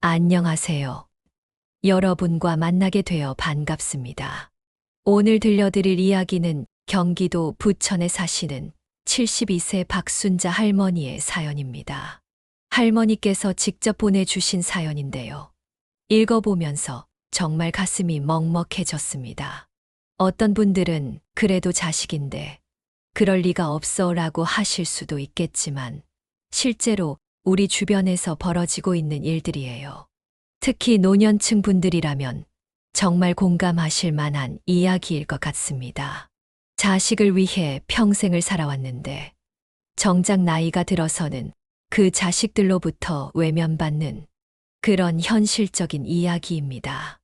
안녕하세요. 여러분과 만나게 되어 반갑습니다. 오늘 들려드릴 이야기는 경기도 부천에 사시는 72세 박순자 할머니의 사연입니다. 할머니께서 직접 보내주신 사연인데요. 읽어보면서 정말 가슴이 먹먹해졌습니다. 어떤 분들은 그래도 자식인데 그럴 리가 없어 라고 하실 수도 있겠지만 실제로 우리 주변에서 벌어지고 있는 일들이에요. 특히 노년층 분들이라면 정말 공감하실 만한 이야기일 것 같습니다. 자식을 위해 평생을 살아왔는데 정작 나이가 들어서는 그 자식들로부터 외면받는 그런 현실적인 이야기입니다.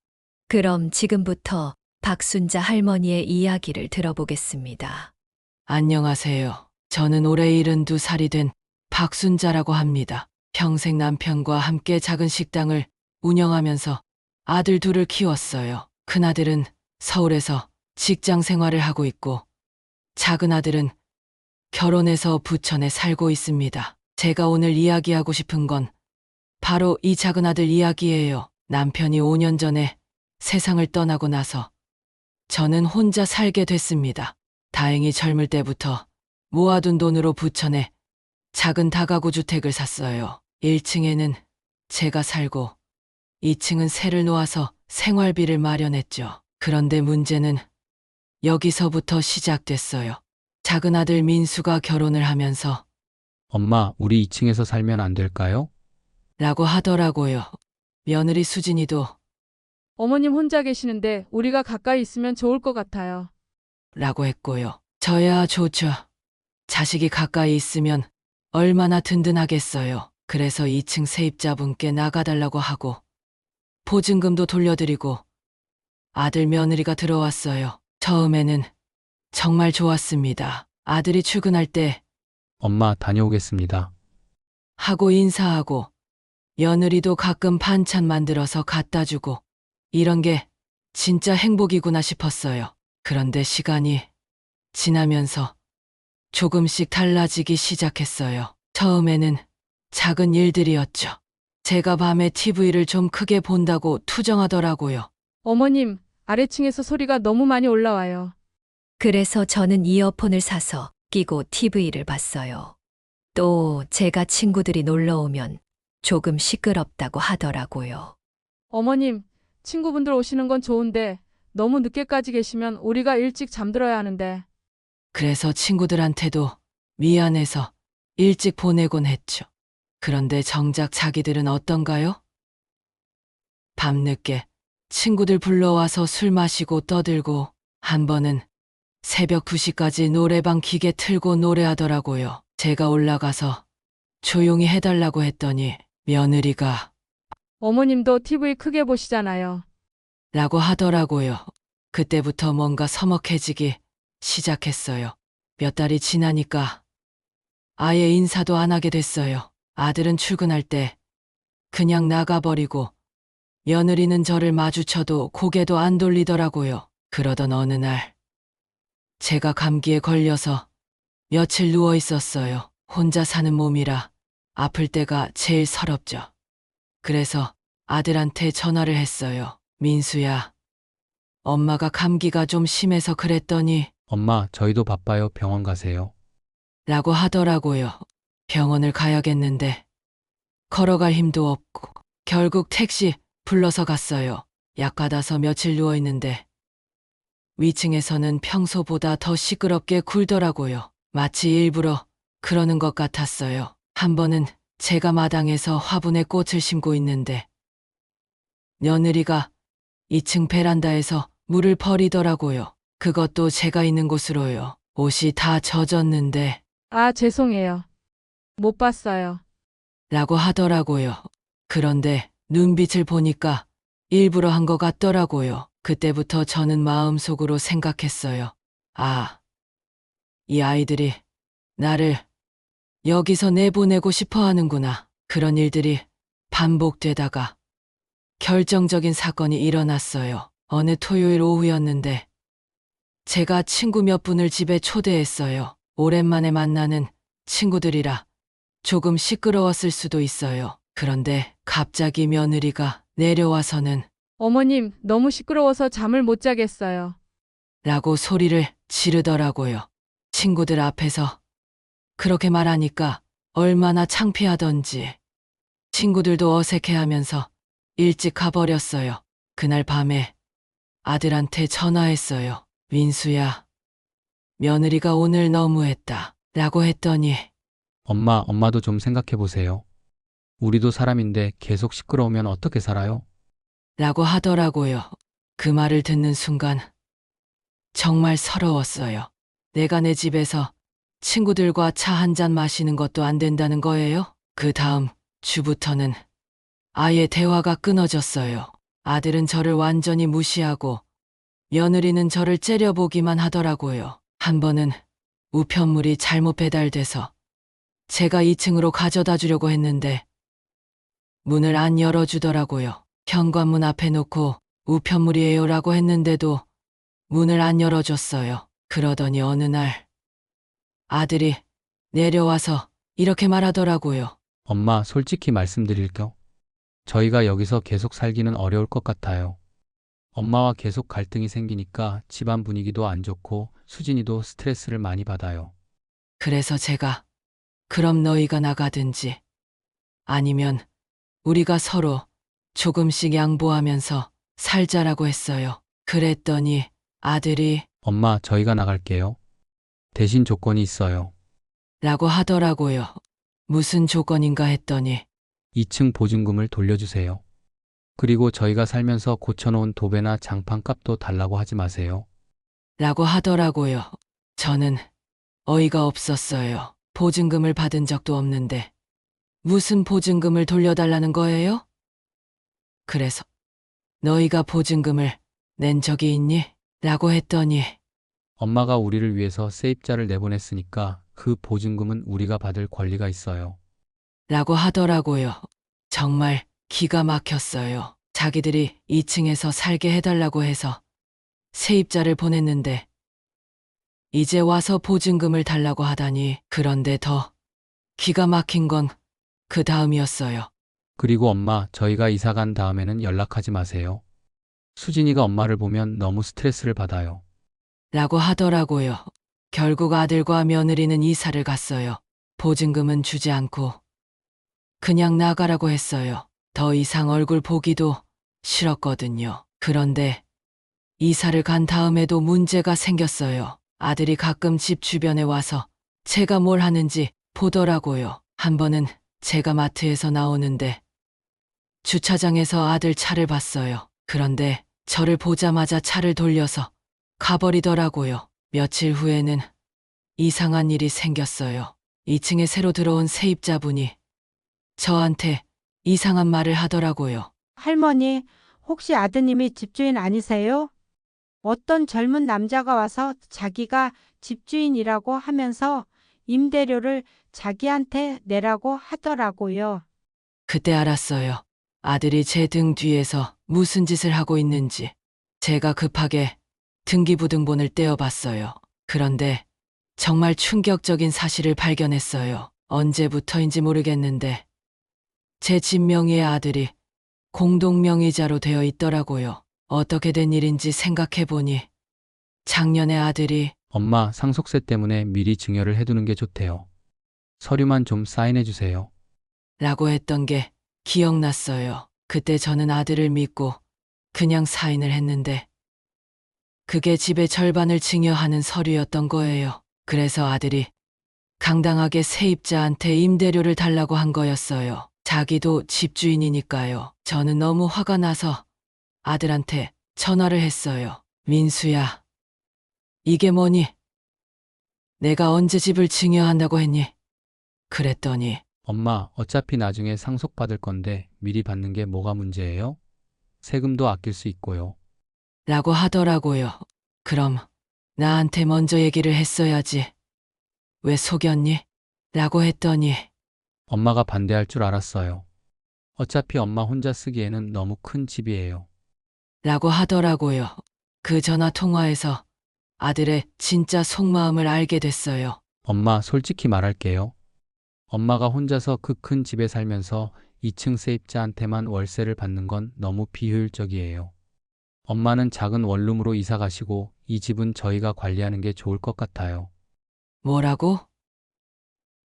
그럼 지금부터 박순자 할머니의 이야기를 들어보겠습니다. 안녕하세요. 저는 올해 72살이 된 박순자라고 합니다. 평생 남편과 함께 작은 식당을 운영하면서 아들 둘을 키웠어요. 큰아들은 서울에서 직장 생활을 하고 있고 작은 아들은 결혼해서 부천에 살고 있습니다. 제가 오늘 이야기하고 싶은 건 바로 이 작은 아들 이야기예요. 남편이 5년 전에 세상을 떠나고 나서 저는 혼자 살게 됐습니다. 다행히 젊을 때부터 모아둔 돈으로 부천에 작은 다가구 주택을 샀어요. 1층에는 제가 살고 2층은 새를 놓아서 생활비를 마련했죠. 그런데 문제는 여기서부터 시작됐어요. 작은 아들 민수가 결혼을 하면서 엄마, 우리 2층에서 살면 안 될까요? 라고 하더라고요. 며느리 수진이도 어머님 혼자 계시는데 우리가 가까이 있으면 좋을 것 같아요. 라고 했고요. 저야 좋죠. 자식이 가까이 있으면 얼마나 든든하겠어요. 그래서 2층 세입자분께 나가달라고 하고 보증금도 돌려드리고 아들 며느리가 들어왔어요. 처음에는 정말 좋았습니다. 아들이 출근할 때 엄마, 다녀오겠습니다. 하고 인사하고 며느리도 가끔 반찬 만들어서 갖다 주고 이런 게 진짜 행복이구나 싶었어요. 그런데 시간이 지나면서 조금씩 달라지기 시작했어요. 처음에는 작은 일들이었죠. 제가 밤에 TV를 좀 크게 본다고 투정하더라고요. 어머님, 아래층에서 소리가 너무 많이 올라와요. 그래서 저는 이어폰을 사서 끼고 TV를 봤어요. 또 제가 친구들이 놀러 오면 조금 시끄럽다고 하더라고요. 어머님, 친구분들 오시는 건 좋은데 너무 늦게까지 계시면 우리가 일찍 잠들어야 하는데. 그래서 친구들한테도 미안해서 일찍 보내곤 했죠. 그런데 정작 자기들은 어떤가요? 밤늦게 친구들 불러와서 술 마시고 떠들고 한 번은 새벽 2시까지 노래방 기계 틀고 노래하더라고요. 제가 올라가서 조용히 해달라고 했더니 며느리가 어머님도 TV 크게 보시잖아요. 라고 하더라고요. 그때부터 뭔가 서먹해지기 시작했어요. 몇 달이 지나니까 아예 인사도 안 하게 됐어요. 아들은 출근할 때 그냥 나가버리고 며느리는 저를 마주쳐도 고개도 안 돌리더라고요. 그러던 어느 날 제가 감기에 걸려서 며칠 누워 있었어요. 혼자 사는 몸이라 아플 때가 제일 서럽죠. 그래서 아들한테 전화를 했어요. 민수야, 엄마가 감기가 좀 심해서 그랬더니 엄마, 저희도 바빠요. 병원 가세요. 라고 하더라고요. 병원을 가야겠는데 걸어갈 힘도 없고 결국 택시 불러서 갔어요. 약 받아서 며칠 누워있는데 위층에서는 평소보다 더 시끄럽게 굴더라고요. 마치 일부러 그러는 것 같았어요. 한 번은 제가 마당에서 화분에 꽃을 심고 있는데 며느리가 2층 베란다에서 물을 버리더라고요. 그것도 제가 있는 곳으로요. 옷이 다 젖었는데 아, 죄송해요. 못 봤어요. 라고 하더라고요. 그런데 눈빛을 보니까 일부러 한 것 같더라고요. 그때부터 저는 마음속으로 생각했어요. 아, 이 아이들이 나를 여기서 내보내고 싶어 하는구나. 그런 일들이 반복되다가 결정적인 사건이 일어났어요. 어느 토요일 오후였는데 제가 친구 몇 분을 집에 초대했어요. 오랜만에 만나는 친구들이라 조금 시끄러웠을 수도 있어요. 그런데 갑자기 며느리가 내려와서는 어머님, 너무 시끄러워서 잠을 못 자겠어요. 라고 소리를 지르더라고요. 친구들 앞에서 그렇게 말하니까 얼마나 창피하던지. 친구들도 어색해하면서 일찍 가버렸어요. 그날 밤에 아들한테 전화했어요. 민수야, 며느리가 오늘 너무했다. 라고 했더니 엄마도 좀 생각해 보세요. 우리도 사람인데 계속 시끄러우면 어떻게 살아요? 라고 하더라고요. 그 말을 듣는 순간 정말 서러웠어요. 내가 내 집에서 친구들과 차 한 잔 마시는 것도 안 된다는 거예요? 그 다음 주부터는 아예 대화가 끊어졌어요. 아들은 저를 완전히 무시하고 며느리는 저를 째려보기만 하더라고요. 한 번은 우편물이 잘못 배달돼서 제가 2층으로 가져다 주려고 했는데 문을 안 열어주더라고요. 현관문 앞에 놓고 우편물이에요라고 했는데도 문을 안 열어줬어요. 그러더니 어느 날 아들이 내려와서 이렇게 말하더라고요. 엄마, 솔직히 말씀드릴게요. 저희가 여기서 계속 살기는 어려울 것 같아요. 엄마와 계속 갈등이 생기니까 집안 분위기도 안 좋고 수진이도 스트레스를 많이 받아요. 그래서 제가 그럼 너희가 나가든지 아니면 우리가 서로 조금씩 양보하면서 살자라고 했어요. 그랬더니 아들이 엄마, 저희가 나갈게요. 대신 조건이 있어요. 라고 하더라고요. 무슨 조건인가 했더니 2층 보증금을 돌려주세요. 그리고 저희가 살면서 고쳐놓은 도배나 장판값도 달라고 하지 마세요. 라고 하더라고요. 저는 어이가 없었어요. 보증금을 받은 적도 없는데 무슨 보증금을 돌려달라는 거예요? 그래서 너희가 보증금을 낸 적이 있니? 라고 했더니 엄마가 우리를 위해서 세입자를 내보냈으니까 그 보증금은 우리가 받을 권리가 있어요. 라고 하더라고요. 정말 기가 막혔어요. 자기들이 2층에서 살게 해달라고 해서 세입자를 보냈는데 이제 와서 보증금을 달라고 하다니. 그런데 더 기가 막힌 건 그 다음이었어요. 그리고 엄마, 저희가 이사 간 다음에는 연락하지 마세요. 수진이가 엄마를 보면 너무 스트레스를 받아요. 라고 하더라고요. 결국 아들과 며느리는 이사를 갔어요. 보증금은 주지 않고 그냥 나가라고 했어요. 더 이상 얼굴 보기도 싫었거든요. 그런데 이사를 간 다음에도 문제가 생겼어요. 아들이 가끔 집 주변에 와서 제가 뭘 하는지 보더라고요. 한 번은 제가 마트에서 나오는데 주차장에서 아들 차를 봤어요. 그런데 저를 보자마자 차를 돌려서 가버리더라고요. 며칠 후에는 이상한 일이 생겼어요. 2층에 새로 들어온 세입자분이 저한테 이상한 말을 하더라고요. 할머니, 혹시 아드님이 집주인 아니세요? 어떤 젊은 남자가 와서 자기가 집주인이라고 하면서 임대료를 자기한테 내라고 하더라고요. 그때 알았어요. 아들이 제 등 뒤에서 무슨 짓을 하고 있는지. 제가 급하게 등기부등본을 떼어봤어요. 그런데 정말 충격적인 사실을 발견했어요. 언제부터인지 모르겠는데 제 집 명의의 아들이 공동명의자로 되어 있더라고요. 어떻게 된 일인지 생각해보니 작년에 아들이 엄마, 상속세 때문에 미리 증여를 해두는 게 좋대요. 서류만 좀 사인해 주세요. 라고 했던 게 기억났어요. 그때 저는 아들을 믿고 그냥 사인을 했는데 그게 집의 절반을 증여하는 서류였던 거예요. 그래서 아들이 당당하게 세입자한테 임대료를 달라고 한 거였어요. 자기도 집주인이니까요. 저는 너무 화가 나서 아들한테 전화를 했어요. 민수야, 이게 뭐니? 내가 언제 집을 증여한다고 했니? 그랬더니 엄마, 어차피 나중에 상속받을 건데 미리 받는 게 뭐가 문제예요? 세금도 아낄 수 있고요. 라고 하더라고요. 그럼 나한테 먼저 얘기를 했어야지. 왜 속였니? 라고 했더니 엄마가 반대할 줄 알았어요. 어차피 엄마 혼자 쓰기에는 너무 큰 집이에요. 라고 하더라고요. 그 전화 통화에서 아들의 진짜 속마음을 알게 됐어요. 엄마, 솔직히 말할게요. 엄마가 혼자서 그 큰 집에 살면서 2층 세입자한테만 월세를 받는 건 너무 비효율적이에요. 엄마는 작은 원룸으로 이사 가시고 이 집은 저희가 관리하는 게 좋을 것 같아요. 뭐라고?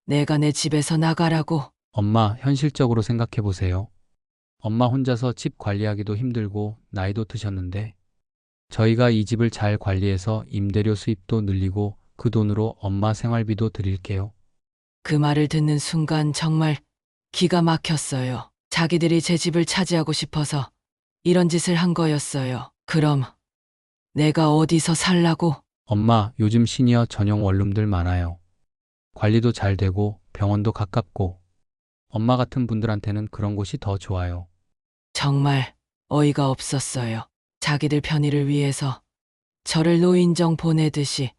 내가 내 집에서 나가라고? 엄마, 현실적으로 생각해 보세요. 엄마 혼자서 집 관리하기도 힘들고 나이도 드셨는데 저희가 이 집을 잘 관리해서 임대료 수입도 늘리고 그 돈으로 엄마 생활비도 드릴게요. 그 말을 듣는 순간 정말 기가 막혔어요. 자기들이 제 집을 차지하고 싶어서 이런 짓을 한 거였어요. 그럼 내가 어디서 살라고? 엄마, 요즘 시니어 전용 원룸들 많아요. 관리도 잘 되고 병원도 가깝고 엄마 같은 분들한테는 그런 곳이 더 좋아요. 정말 어이가 없었어요. 자기들 편의를 위해서 저를 노인정 보내듯이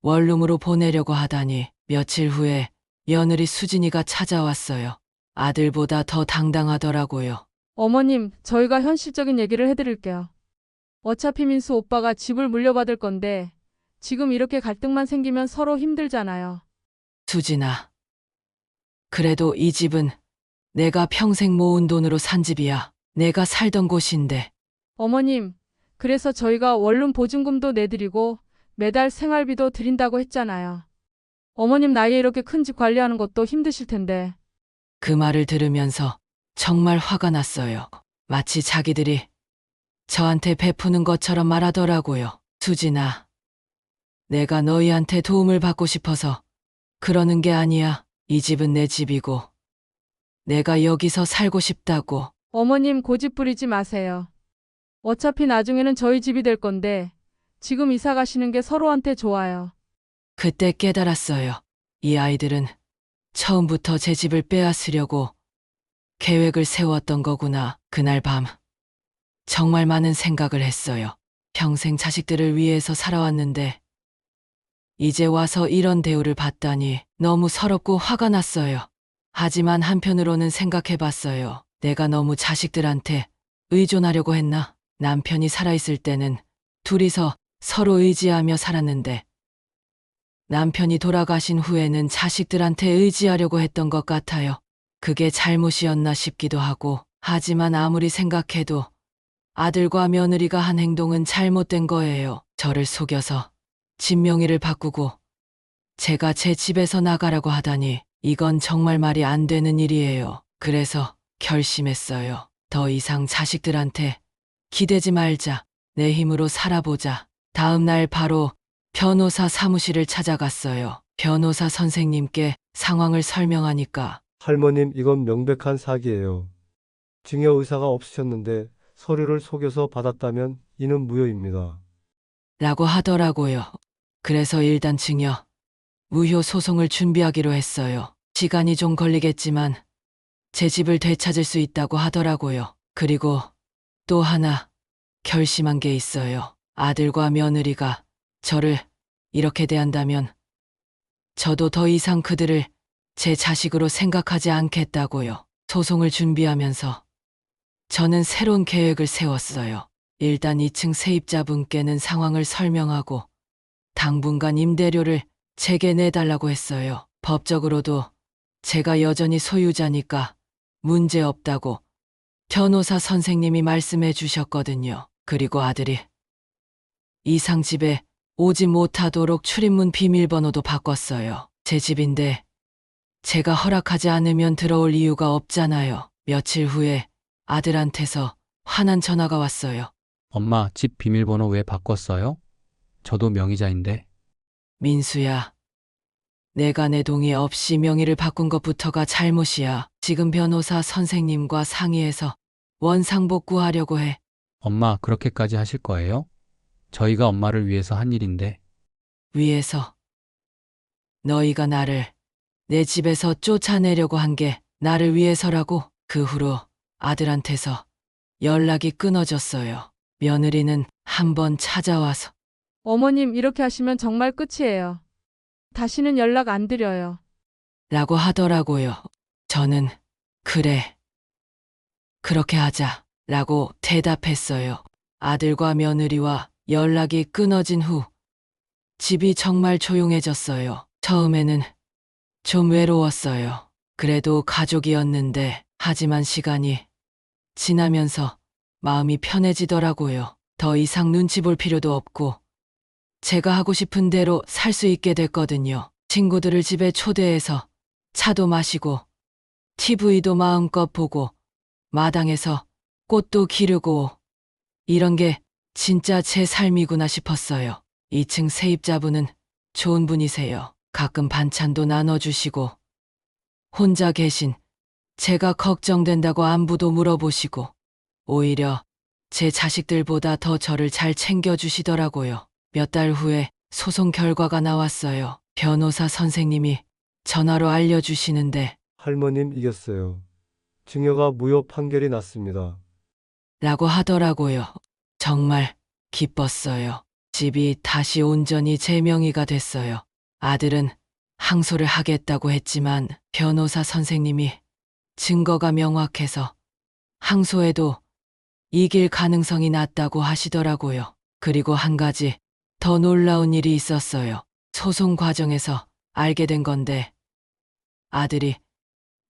원룸으로 보내려고 하다니. 며칠 후에 며느리 수진이가 찾아왔어요. 아들보다 더 당당하더라고요. 어머님, 저희가 현실적인 얘기를 해드릴게요. 어차피 민수 오빠가 집을 물려받을 건데 지금 이렇게 갈등만 생기면 서로 힘들잖아요. 수진아, 그래도 이 집은 내가 평생 모은 돈으로 산 집이야. 내가 살던 곳인데. 어머님, 그래서 저희가 원룸 보증금도 내드리고 매달 생활비도 드린다고 했잖아요. 어머님 나이에 이렇게 큰 집 관리하는 것도 힘드실 텐데. 그 말을 들으면서 정말 화가 났어요. 마치 자기들이 저한테 베푸는 것처럼 말하더라고요. 수진아, 내가 너희한테 도움을 받고 싶어서 그러는 게 아니야. 이 집은 내 집이고 내가 여기서 살고 싶다고. 어머님 고집 부리지 마세요. 어차피 나중에는 저희 집이 될 건데 지금 이사 가시는 게 서로한테 좋아요. 그때 깨달았어요. 이 아이들은 처음부터 제 집을 빼앗으려고 계획을 세웠던 거구나. 그날 밤 정말 많은 생각을 했어요. 평생 자식들을 위해서 살아왔는데 이제 와서 이런 대우를 받다니 너무 서럽고 화가 났어요. 하지만 한편으로는 생각해봤어요. 내가 너무 자식들한테 의존하려고 했나? 남편이 살아있을 때는 둘이서 서로 의지하며 살았는데 남편이 돌아가신 후에는 자식들한테 의지하려고 했던 것 같아요. 그게 잘못이었나 싶기도 하고, 하지만 아무리 생각해도 아들과 며느리가 한 행동은 잘못된 거예요. 저를 속여서 집 명의를 바꾸고 제가 제 집에서 나가라고 하다니 이건 정말 말이 안 되는 일이에요. 그래서 결심했어요. 더 이상 자식들한테 기대지 말자. 내 힘으로 살아보자. 다음 날 바로 변호사 사무실을 찾아갔어요. 변호사 선생님께 상황을 설명하니까 할머님, 이건 명백한 사기예요. 증여 의사가 없으셨는데 서류를 속여서 받았다면 이는 무효입니다. 라고 하더라고요. 그래서 일단 증여, 무효 소송을 준비하기로 했어요. 시간이 좀 걸리겠지만 제 집을 되찾을 수 있다고 하더라고요. 그리고 또 하나 결심한 게 있어요. 아들과 며느리가 저를 이렇게 대한다면 저도 더 이상 그들을 제 자식으로 생각하지 않겠다고요. 소송을 준비하면서 저는 새로운 계획을 세웠어요. 일단 2층 세입자분께는 상황을 설명하고 당분간 임대료를 제게 내달라고 했어요. 법적으로도 제가 여전히 소유자니까 문제 없다고 변호사 선생님이 말씀해 주셨거든요. 그리고 아들이 이상 집에 오지 못하도록 출입문 비밀번호도 바꿨어요. 제 집인데 제가 허락하지 않으면 들어올 이유가 없잖아요. 며칠 후에 아들한테서 화난 전화가 왔어요. 엄마, 집 비밀번호 왜 바꿨어요? 저도 명의자인데. 민수야, 내가 내 동의 없이 명의를 바꾼 것부터가 잘못이야. 지금 변호사 선생님과 상의해서 원상복 구하려고 해. 엄마, 그렇게까지 하실 거예요? 저희가 엄마를 위해서 한 일인데. 위해서 너희가 나를 내 집에서 쫓아내려고 한 게 나를 위해서라고. 그 후로 아들한테서 연락이 끊어졌어요. 며느리는 한 번 찾아와서 어머님 이렇게 하시면 정말 끝이에요. 다시는 연락 안 드려요. 라고 하더라고요. 저는 그래, 그렇게 하자 라고 대답했어요. 아들과 며느리와 연락이 끊어진 후 집이 정말 조용해졌어요. 처음에는 좀 외로웠어요. 그래도 가족이었는데 하지만 시간이 지나면서 마음이 편해지더라고요. 더 이상 눈치 볼 필요도 없고 제가 하고 싶은 대로 살 수 있게 됐거든요. 친구들을 집에 초대해서 차도 마시고 TV도 마음껏 보고 마당에서 꽃도 기르고 이런 게 진짜 제 삶이구나 싶었어요. 2층 세입자분은 좋은 분이세요. 가끔 반찬도 나눠주시고 혼자 계신 제가 걱정된다고 안부도 물어보시고 오히려 제 자식들보다 더 저를 잘 챙겨주시더라고요. 몇 달 후에 소송 결과가 나왔어요. 변호사 선생님이 전화로 알려주시는데 할머님 이겼어요. 증여가 무효 판결이 났습니다. 라고 하더라고요. 정말 기뻤어요. 집이 다시 온전히 제 명의가 됐어요. 아들은 항소를 하겠다고 했지만 변호사 선생님이 증거가 명확해서 항소해도 이길 가능성이 낮다고 하시더라고요. 그리고 한 가지 더 놀라운 일이 있었어요. 소송 과정에서 알게 된 건데 아들이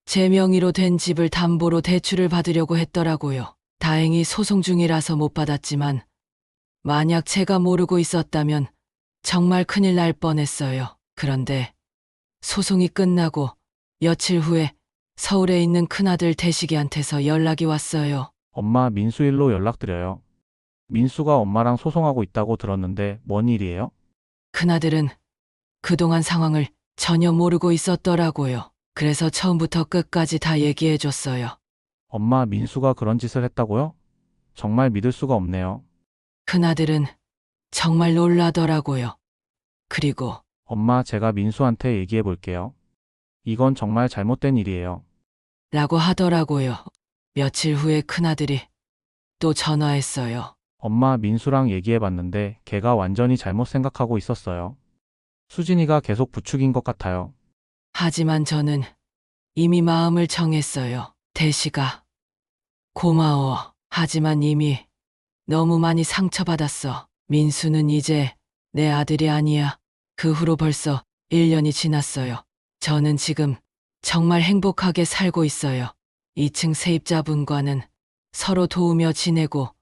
제 명의로 된 집을 담보로 대출을 받으려고 했더라고요. 다행히 소송 중이라서 못 받았지만 만약 제가 모르고 있었다면 정말 큰일 날 뻔했어요. 그런데 소송이 끝나고 며칠 후에 서울에 있는 큰아들 대식이한테서 연락이 왔어요. 엄마, 민수 일로 연락드려요. 민수가 엄마랑 소송하고 있다고 들었는데 뭔 일이에요? 큰아들은 그동안 상황을 전혀 모르고 있었더라고요. 그래서 처음부터 끝까지 다 얘기해줬어요. 엄마, 민수가 그런 짓을 했다고요? 정말 믿을 수가 없네요. 큰아들은 정말 놀라더라고요. 그리고 엄마, 제가 민수한테 얘기해 볼게요. 이건 정말 잘못된 일이에요. 라고 하더라고요. 며칠 후에 큰아들이 또 전화했어요. 엄마, 민수랑 얘기해 봤는데 걔가 완전히 잘못 생각하고 있었어요. 수진이가 계속 부추긴 것 같아요. 하지만 저는 이미 마음을 정했어요. 대식아, 고마워. 하지만 이미 너무 많이 상처받았어. 민수는 이제 내 아들이 아니야. 그 후로 벌써 1년이 지났어요. 저는 지금 정말 행복하게 살고 있어요. 2층 세입자분과는 서로 도우며 지내고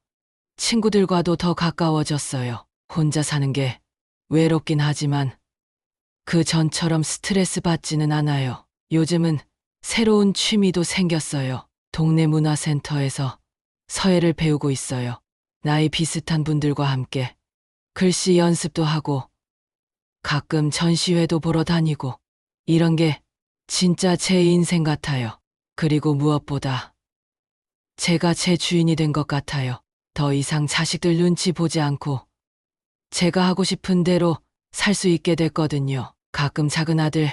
친구들과도 더 가까워졌어요. 혼자 사는 게 외롭긴 하지만 그 전처럼 스트레스 받지는 않아요. 요즘은 새로운 취미도 생겼어요. 동네 문화센터에서 서예를 배우고 있어요. 나이 비슷한 분들과 함께 글씨 연습도 하고 가끔 전시회도 보러 다니고 이런 게 진짜 제 인생 같아요. 그리고 무엇보다 제가 제 주인이 된 것 같아요. 더 이상 자식들 눈치 보지 않고 제가 하고 싶은 대로 살 수 있게 됐거든요. 가끔 작은 아들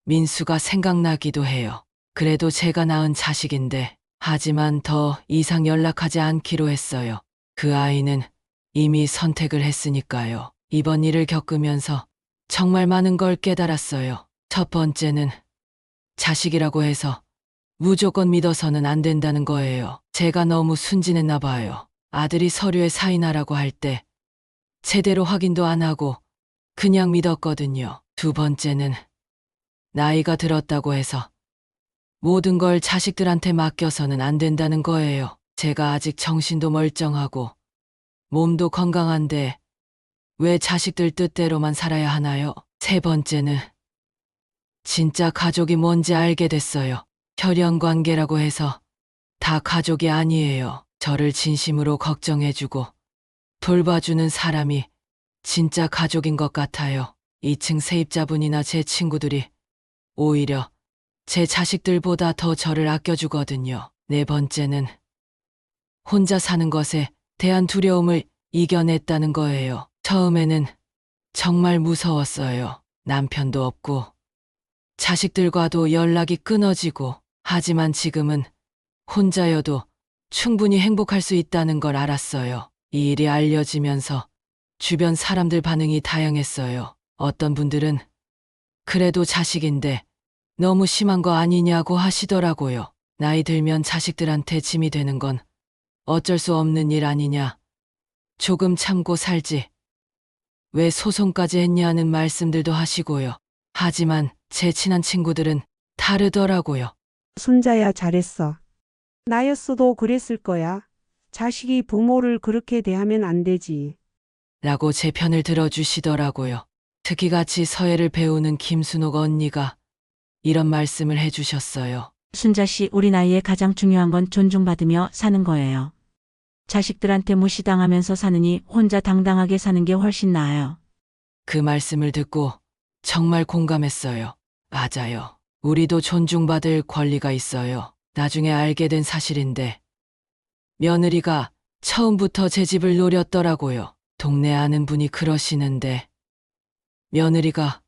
민수가 생각나기도 해요. 그래도 제가 낳은 자식인데 하지만 더 이상 연락하지 않기로 했어요. 그 아이는 이미 선택을 했으니까요. 이번 일을 겪으면서 정말 많은 걸 깨달았어요. 첫 번째는 자식이라고 해서 무조건 믿어서는 안 된다는 거예요. 제가 너무 순진했나 봐요. 아들이 서류에 사인하라고 할 때 제대로 확인도 안 하고 그냥 믿었거든요. 두 번째는 나이가 들었다고 해서 모든 걸 자식들한테 맡겨서는 안 된다는 거예요. 제가 아직 정신도 멀쩡하고 몸도 건강한데 왜 자식들 뜻대로만 살아야 하나요? 세 번째는 진짜 가족이 뭔지 알게 됐어요. 혈연 관계라고 해서 다 가족이 아니에요. 저를 진심으로 걱정해주고 돌봐주는 사람이 진짜 가족인 것 같아요. 2층 세입자분이나 제 친구들이 오히려 제 자식들보다 더 저를 아껴주거든요. 네 번째는 혼자 사는 것에 대한 두려움을 이겨냈다는 거예요. 처음에는 정말 무서웠어요. 남편도 없고 자식들과도 연락이 끊어지고 하지만 지금은 혼자여도 충분히 행복할 수 있다는 걸 알았어요. 이 일이 알려지면서 주변 사람들 반응이 다양했어요. 어떤 분들은 그래도 자식인데 너무 심한 거 아니냐고 하시더라고요. 나이 들면 자식들한테 짐이 되는 건 어쩔 수 없는 일 아니냐. 조금 참고 살지. 왜 소송까지 했냐는 말씀들도 하시고요. 하지만 제 친한 친구들은 다르더라고요. 순자야, 잘했어. 나였어도 그랬을 거야. 자식이 부모를 그렇게 대하면 안 되지. 라고 제 편을 들어주시더라고요. 특히같이 서예를 배우는 김순옥 언니가 이런 말씀을 해주셨어요. 순자 씨, 우리 나이에 가장 중요한 건 존중받으며 사는 거예요. 자식들한테 무시당하면서 사느니 혼자 당당하게 사는 게 훨씬 나아요. 그 말씀을 듣고 정말 공감했어요. 맞아요. 우리도 존중받을 권리가 있어요. 나중에 알게 된 사실인데 며느리가 처음부터 제 집을 노렸더라고요. 동네 아는 분이 그러시는데 며느리가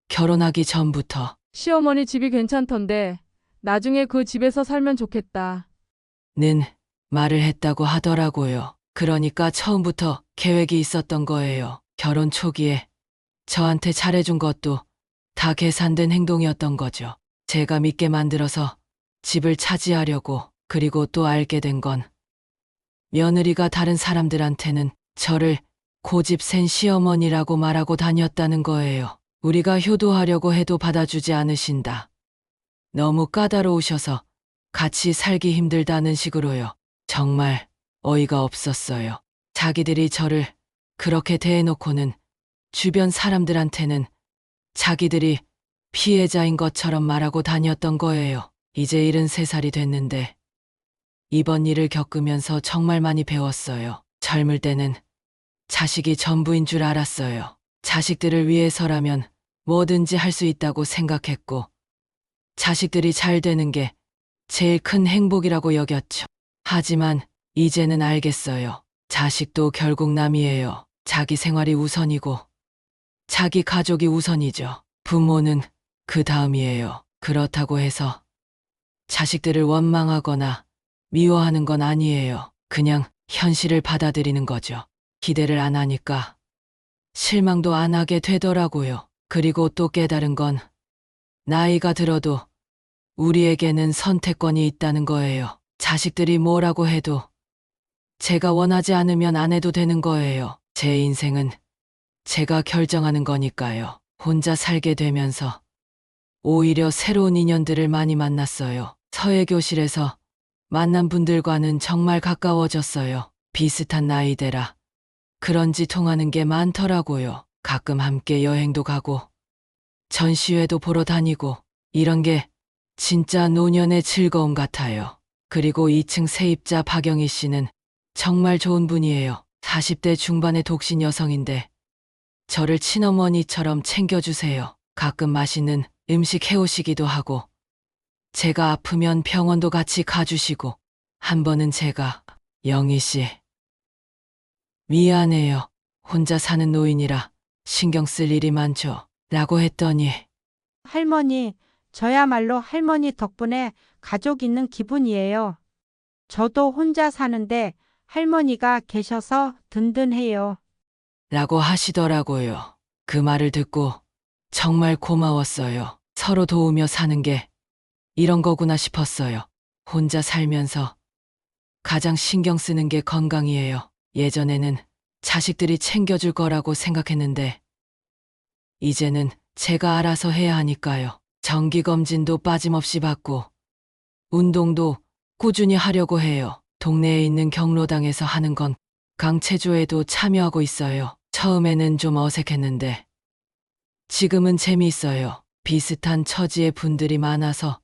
결혼하기 전부터 시어머니 집이 괜찮던데 나중에 그 집에서 살면 좋겠다. 는 말을 했다고 하더라고요. 그러니까 처음부터 계획이 있었던 거예요. 결혼 초기에 저한테 잘해준 것도 다 계산된 행동이었던 거죠. 제가 믿게 만들어서 집을 차지하려고. 그리고 또 알게 된 건 며느리가 다른 사람들한테는 저를 고집센 시어머니라고 말하고 다녔다는 거예요. 우리가 효도하려고 해도 받아주지 않으신다. 너무 까다로우셔서 같이 살기 힘들다는 식으로요. 정말 어이가 없었어요. 자기들이 저를 그렇게 대해놓고는 주변 사람들한테는 자기들이 피해자인 것처럼 말하고 다녔던 거예요. 이제 73살이 됐는데 이번 일을 겪으면서 정말 많이 배웠어요. 젊을 때는 자식이 전부인 줄 알았어요. 자식들을 위해서라면 뭐든지 할 수 있다고 생각했고 자식들이 잘 되는 게 제일 큰 행복이라고 여겼죠. 하지만 이제는 알겠어요. 자식도 결국 남이에요. 자기 생활이 우선이고 자기 가족이 우선이죠. 부모는 그 다음이에요. 그렇다고 해서 자식들을 원망하거나 미워하는 건 아니에요. 그냥 현실을 받아들이는 거죠. 기대를 안 하니까 실망도 안 하게 되더라고요. 그리고 또 깨달은 건 나이가 들어도 우리에게는 선택권이 있다는 거예요. 자식들이 뭐라고 해도 제가 원하지 않으면 안 해도 되는 거예요. 제 인생은 제가 결정하는 거니까요. 혼자 살게 되면서 오히려 새로운 인연들을 많이 만났어요. 서예교실에서 만난 분들과는 정말 가까워졌어요. 비슷한 나이대라 그런지 통하는 게 많더라고요. 가끔 함께 여행도 가고 전시회도 보러 다니고 이런 게 진짜 노년의 즐거움 같아요. 그리고 2층 세입자 박영희 씨는 정말 좋은 분이에요. 40대 중반의 독신 여성인데 저를 친어머니처럼 챙겨주세요. 가끔 맛있는 음식 해오시기도 하고 제가 아프면 병원도 같이 가주시고 한 번은 제가 영희 씨 미안해요. 혼자 사는 노인이라 신경 쓸 일이 많죠. 라고 했더니 할머니, 저야말로 할머니 덕분에 가족 있는 기분이에요. 저도 혼자 사는데 할머니가 계셔서 든든해요. 라고 하시더라고요. 그 말을 듣고 정말 고마웠어요. 서로 도우며 사는 게 이런 거구나 싶었어요. 혼자 살면서 가장 신경 쓰는 게 건강이에요. 예전에는 자식들이 챙겨줄 거라고 생각했는데 이제는 제가 알아서 해야 하니까요. 정기검진도 빠짐없이 받고 운동도 꾸준히 하려고 해요. 동네에 있는 경로당에서 하는 건 강체조에도 참여하고 있어요. 처음에는 좀 어색했는데 지금은 재미있어요. 비슷한 처지의 분들이 많아서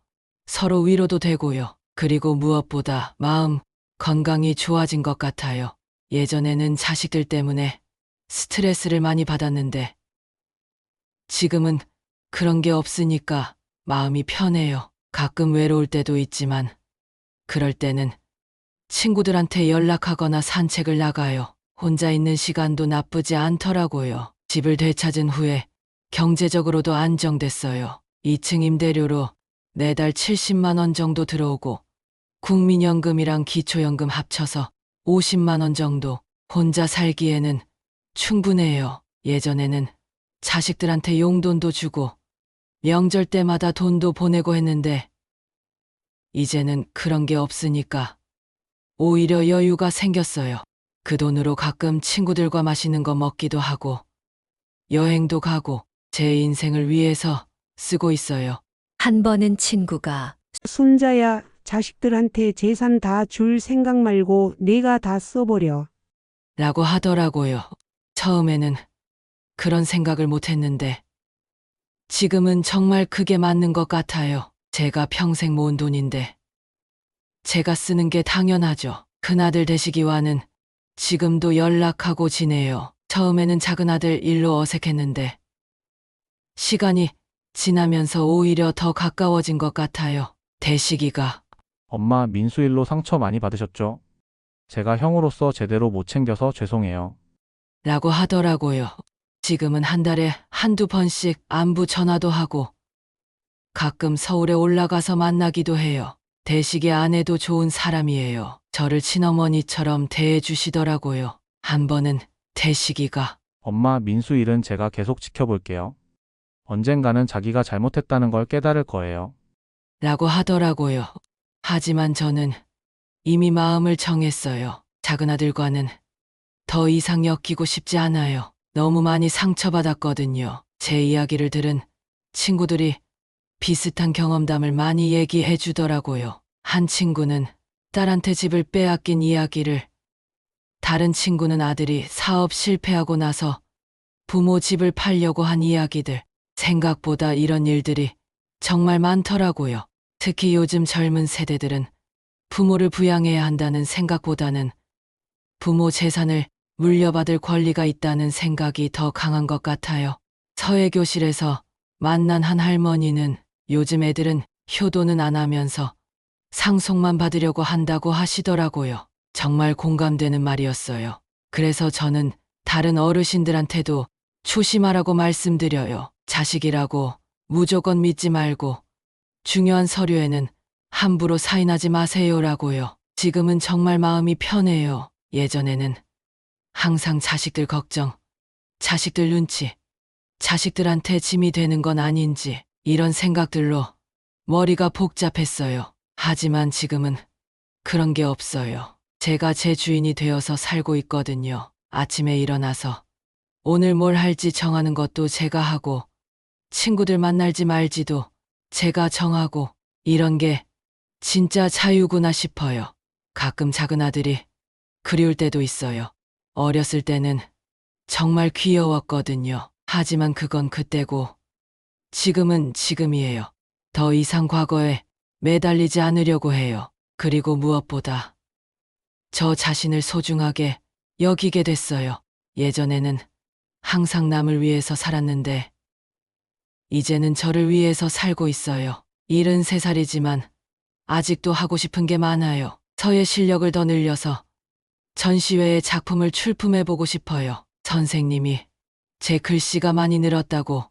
서로 위로도 되고요. 그리고 무엇보다 마음 건강이 좋아진 것 같아요. 예전에는 자식들 때문에 스트레스를 많이 받았는데 지금은 그런 게 없으니까 마음이 편해요. 가끔 외로울 때도 있지만 그럴 때는 친구들한테 연락하거나 산책을 나가요. 혼자 있는 시간도 나쁘지 않더라고요. 집을 되찾은 후에 경제적으로도 안정됐어요. 2층 임대료로 매달 70만 원 정도 들어오고 국민연금이랑 기초연금 합쳐서 50만 원 정도. 혼자 살기에는 충분해요. 예전에는 자식들한테 용돈도 주고 명절 때마다 돈도 보내고 했는데 이제는 그런 게 없으니까 오히려 여유가 생겼어요. 그 돈으로 가끔 친구들과 맛있는 거 먹기도 하고 여행도 가고 제 인생을 위해서 쓰고 있어요. 한 번은 친구가 순자야, 자식들한테 재산 다 줄 생각 말고 내가 다 써버려. 라고 하더라고요. 처음에는 그런 생각을 못 했는데 지금은 정말 그게 맞는 것 같아요. 제가 평생 모은 돈인데 제가 쓰는 게 당연하죠. 큰아들 되시기와는 지금도 연락하고 지내요. 처음에는 작은아들 일로 어색했는데 시간이 지나면서 오히려 더 가까워진 것 같아요. 대식이가 엄마, 민수 일로 상처 많이 받으셨죠? 제가 형으로서 제대로 못 챙겨서 죄송해요. 라고 하더라고요. 지금은 한 달에 한두 번씩 안부 전화도 하고 가끔 서울에 올라가서 만나기도 해요. 대식이 아내도 좋은 사람이에요. 저를 친어머니처럼 대해주시더라고요. 한 번은 대식이가 엄마, 민수 일은 제가 계속 지켜볼게요. 언젠가는 자기가 잘못했다는 걸 깨달을 거예요. 라고 하더라고요. 하지만 저는 이미 마음을 정했어요. 작은아들과는 더 이상 엮이고 싶지 않아요. 너무 많이 상처받았거든요. 제 이야기를 들은 친구들이 비슷한 경험담을 많이 얘기해 주더라고요. 한 친구는 딸한테 집을 빼앗긴 이야기를, 다른 친구는 아들이 사업 실패하고 나서 부모 집을 팔려고 한 이야기들. 생각보다 이런 일들이 정말 많더라고요. 특히 요즘 젊은 세대들은 부모를 부양해야 한다는 생각보다는 부모 재산을 물려받을 권리가 있다는 생각이 더 강한 것 같아요. 서예교실에서 만난 한 할머니는 요즘 애들은 효도는 안 하면서 상속만 받으려고 한다고 하시더라고요. 정말 공감되는 말이었어요. 그래서 저는 다른 어르신들한테도 조심하라고 말씀드려요. 자식이라고 무조건 믿지 말고 중요한 서류에는 함부로 사인하지 마세요라고요. 지금은 정말 마음이 편해요. 예전에는 항상 자식들 걱정, 자식들 눈치, 자식들한테 짐이 되는 건 아닌지 이런 생각들로 머리가 복잡했어요. 하지만 지금은 그런 게 없어요. 제가 제 주인이 되어서 살고 있거든요. 아침에 일어나서 오늘 뭘 할지 정하는 것도 제가 하고 친구들 만날지 말지도 제가 정하고 이런 게 진짜 자유구나 싶어요. 가끔 작은아들이 그리울 때도 있어요. 어렸을 때는 정말 귀여웠거든요. 하지만 그건 그때고 지금은 지금이에요. 더 이상 과거에 매달리지 않으려고 해요. 그리고 무엇보다 저 자신을 소중하게 여기게 됐어요. 예전에는 항상 남을 위해서 살았는데 이제는 저를 위해서 살고 있어요. 73살이지만 아직도 하고 싶은 게 많아요. 서예 실력을 더 늘려서 전시회에 작품을 출품해보고 싶어요. 선생님이 제 글씨가 많이 늘었다고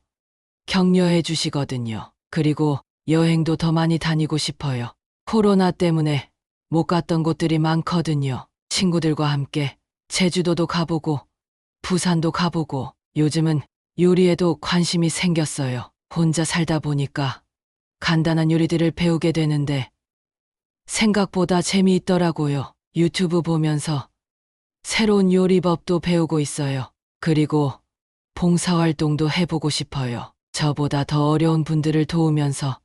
격려해 주시거든요. 그리고 여행도 더 많이 다니고 싶어요. 코로나 때문에 못 갔던 곳들이 많거든요. 친구들과 함께 제주도도 가보고 부산도 가보고 요즘은 요리에도 관심이 생겼어요. 혼자 살다 보니까 간단한 요리들을 배우게 되는데 생각보다 재미있더라고요. 유튜브 보면서 새로운 요리법도 배우고 있어요. 그리고 봉사활동도 해보고 싶어요. 저보다 더 어려운 분들을 도우면서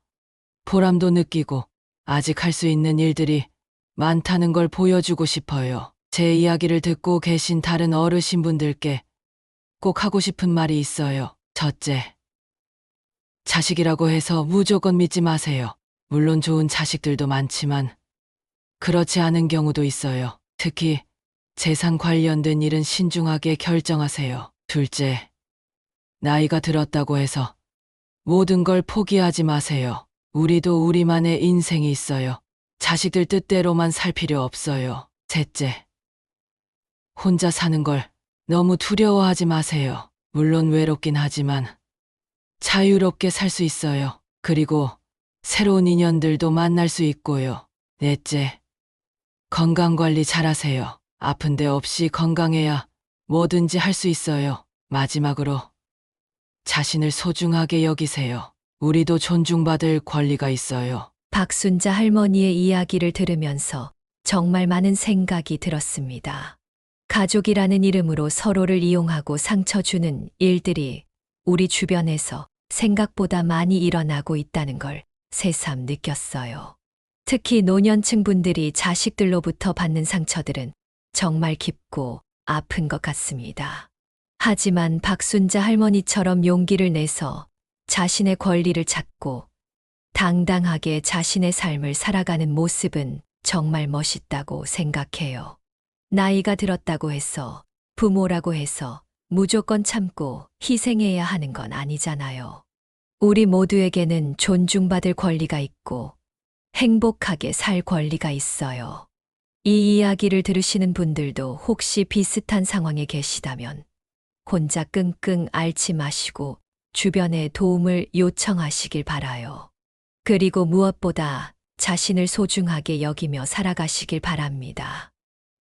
보람도 느끼고 아직 할 수 있는 일들이 많다는 걸 보여주고 싶어요. 제 이야기를 듣고 계신 다른 어르신분들께 꼭 하고 싶은 말이 있어요. 첫째, 자식이라고 해서 무조건 믿지 마세요. 물론 좋은 자식들도 많지만 그렇지 않은 경우도 있어요. 특히 재산 관련된 일은 신중하게 결정하세요. 둘째, 나이가 들었다고 해서 모든 걸 포기하지 마세요. 우리도 우리만의 인생이 있어요. 자식들 뜻대로만 살 필요 없어요. 셋째, 혼자 사는 걸 너무 두려워하지 마세요. 물론 외롭긴 하지만 자유롭게 살 수 있어요. 그리고 새로운 인연들도 만날 수 있고요. 넷째, 건강관리 잘하세요. 아픈 데 없이 건강해야 뭐든지 할 수 있어요. 마지막으로 자신을 소중하게 여기세요. 우리도 존중받을 권리가 있어요. 박순자 할머니의 이야기를 들으면서 정말 많은 생각이 들었습니다. 가족이라는 이름으로 서로를 이용하고 상처 주는 일들이 우리 주변에서 생각보다 많이 일어나고 있다는 걸 새삼 느꼈어요. 특히 노년층 분들이 자식들로부터 받는 상처들은 정말 깊고 아픈 것 같습니다. 하지만 박순자 할머니처럼 용기를 내서 자신의 권리를 찾고 당당하게 자신의 삶을 살아가는 모습은 정말 멋있다고 생각해요. 나이가 들었다고 해서, 부모라고 해서 무조건 참고 희생해야 하는 건 아니잖아요. 우리 모두에게는 존중받을 권리가 있고 행복하게 살 권리가 있어요. 이 이야기를 들으시는 분들도 혹시 비슷한 상황에 계시다면 혼자 끙끙 앓지 마시고 주변에 도움을 요청하시길 바라요. 그리고 무엇보다 자신을 소중하게 여기며 살아가시길 바랍니다.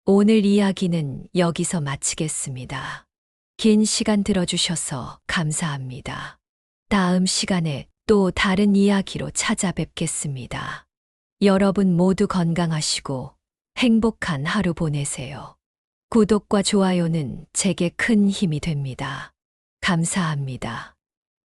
오늘 이야기는 여기서 마치겠습니다. 긴 시간 들어주셔서 감사합니다. 다음 시간에 또 다른 이야기로 찾아뵙겠습니다. 여러분 모두 건강하시고 행복한 하루 보내세요. 구독과 좋아요는 제게 큰 힘이 됩니다. 감사합니다.